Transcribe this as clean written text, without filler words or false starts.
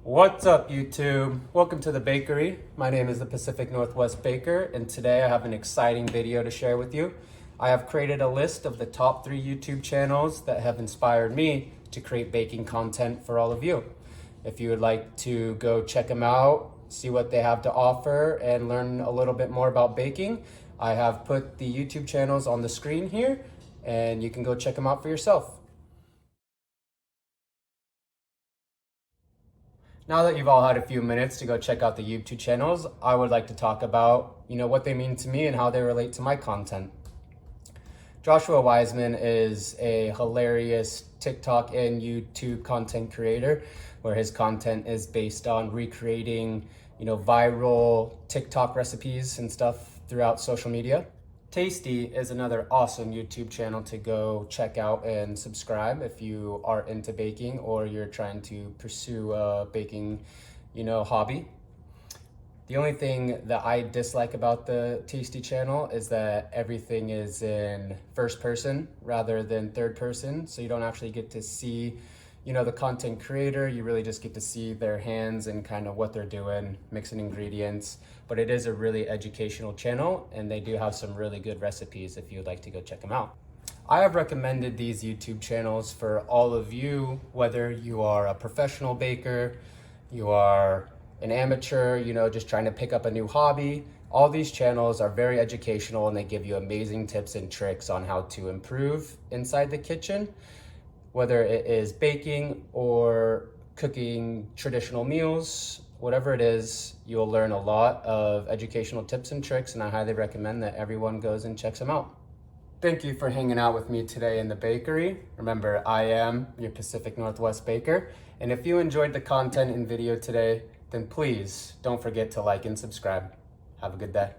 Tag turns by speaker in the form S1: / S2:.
S1: What's up, YouTube? Welcome to the bakery. My name is the Pacific Northwest Baker, and today I have an exciting video to share with you. I have created a list of the top 3 YouTube channels that have inspired me to create baking content for all of you. If you would like to go check them out, see what they have to offer, and learn a little bit more about baking, I have put the YouTube channels on the screen here, and you can go check them out for yourself. Now that you've all had a few minutes to go check out the YouTube channels, I would like to talk about, what they mean to me and how they relate to my content. Joshua Wiseman is a hilarious TikTok and YouTube content creator where his content is based on recreating, viral TikTok recipes and stuff throughout social media. Tasty is another awesome YouTube channel to go check out and subscribe if you are into baking or you're trying to pursue a baking, hobby. The only thing that I dislike about the Tasty channel is that everything is in first person rather than third person, so you don't actually get to see the content creator. You really just get to see their hands and kind of what they're doing, mixing ingredients. But it is a really educational channel, and they do have some really good recipes if you'd like to go check them out. I have recommended these YouTube channels for all of you, whether you are a professional baker, you are an amateur, just trying to pick up a new hobby. All these channels are very educational, and they give you amazing tips and tricks on how to improve inside the kitchen. Whether it is baking or cooking traditional meals, whatever it is, you'll learn a lot of educational tips and tricks, and I highly recommend that everyone goes and checks them out. Thank you for hanging out with me today in the bakery. Remember, I am your Pacific Northwest Baker, and if you enjoyed the content and video today, then please don't forget to like and subscribe. Have a good day.